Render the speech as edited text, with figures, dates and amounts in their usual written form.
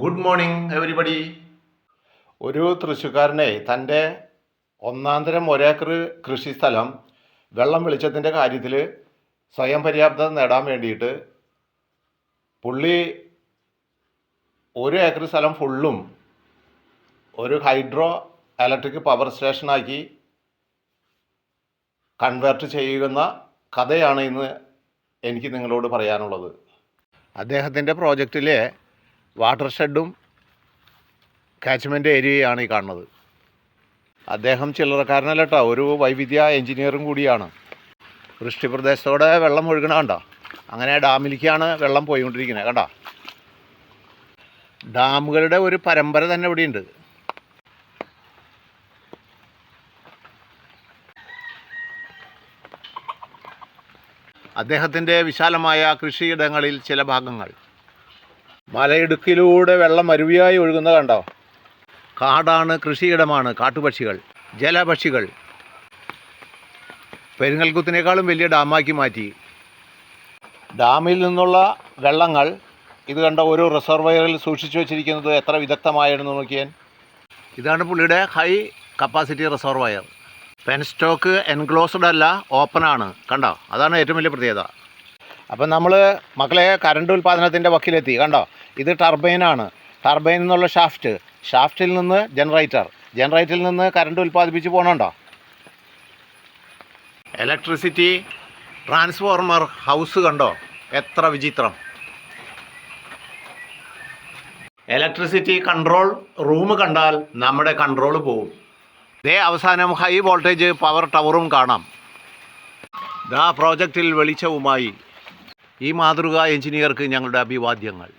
Good morning everybody. ഒരു തൃശ്ശൂക്കാരനെ തൻ്റെ ഒന്നാന്തരം ഒരേക്കർ കൃഷിസ്ഥലം വെള്ളം വെളിച്ചത്തിൻ്റെ കാര്യത്തിൽ സ്വയം പര്യാപ്തത നേടാൻ വേണ്ടിയിട്ട് പുള്ളി 1 ഏക്കർ സ്ഥലം ഫുള്ളും ഒരു ഹൈഡ്രോ ഇലക്ട്രിക് പവർ സ്റ്റേഷനാക്കി കൺവേർട്ട് ചെയ്യുന്ന കഥയാണ് ഇന്ന് എനിക്ക് നിങ്ങളോട് പറയാനുള്ളത്. അദ്ദേഹത്തിൻ്റെ പ്രോജക്റ്റിലെ വാട്ടർ ഷെഡും കാച്ച്മെൻറ്റ് ഏരിയയാണ് ഈ കാണുന്നത്. അദ്ദേഹം ചില്ലറക്കാരനല്ല കേട്ടോ, ഒരു വൈവിധ്യ എഞ്ചിനീയറും കൂടിയാണ്. വൃഷ്ടിപ്രദേശത്തോടെ വെള്ളം ഒഴുകണ കണ്ടോ, അങ്ങനെ ഡാമിലേക്കാണ് വെള്ളം പോയിക്കൊണ്ടിരിക്കുന്നത് കണ്ടോ. ഡാമുകളുടെ ഒരു പരമ്പര തന്നെ ഇവിടെയുണ്ട്. അദ്ദേഹത്തിൻ്റെ വിശാലമായ കൃഷിയിടങ്ങളിൽ ചില ഭാഗങ്ങൾ മലയിടുക്കിലൂടെ വെള്ളം അരുവിയായി ഒഴുകുന്ന കണ്ടോ. കാടാണ്, കൃഷിയിടമാണ്. കാട്ടുപക്ഷികൾ, ജലപക്ഷികൾ പെരിങ്ങൽകുത്തിനേക്കാളും വലിയ ഡാമാക്കി മാറ്റി. ഡാമിൽ നിന്നുള്ള വെള്ളങ്ങൾ ഇത് കണ്ട ഓരോ റിസർവയറിൽ സൂക്ഷിച്ചു വച്ചിരിക്കുന്നത് എത്ര വിദഗ്ധമായിരുന്നു നോക്കിയാൽ. ഇതാണ് പുള്ളിയുടെ high capacity reservoir. Penstock enclosed അല്ല, ഓപ്പണാണ് കണ്ടോ. അതാണ് ഏറ്റവും വലിയ പ്രത്യേകത. അപ്പം നമ്മൾ മക്കളെ കറണ്ട് ഉൽപ്പാദനത്തിൻ്റെ വക്കിലെത്തി കണ്ടോ. ഇത് ടർബൈനാണ്. ടർബൈനിൽ നിന്നുള്ള ഷാഫ്റ്റിൽ നിന്ന് ജനറേറ്ററിൽ നിന്ന് കറണ്ട് ഉൽപ്പാദിപ്പിച്ച് പോകണുണ്ടോ. ഇലക്ട്രിസിറ്റി ട്രാൻസ്ഫോർമർ ഹൗസ് കണ്ടോ, എത്ര വിചിത്രം. ഇലക്ട്രിസിറ്റി കൺട്രോൾ റൂം കണ്ടാൽ നമ്മുടെ കൺട്രോൾ പോവും. ഇതേ അവസാനം ഹൈ വോൾട്ടേജ് പവർ ടവറും കാണാം. പ്രോജക്റ്റിൽ വെളിച്ചവുമായി ഈ മാതൃകാ എഞ്ചിനീയർക്ക് ഞങ്ങളുടെ അഭിവാദ്യങ്ങൾ.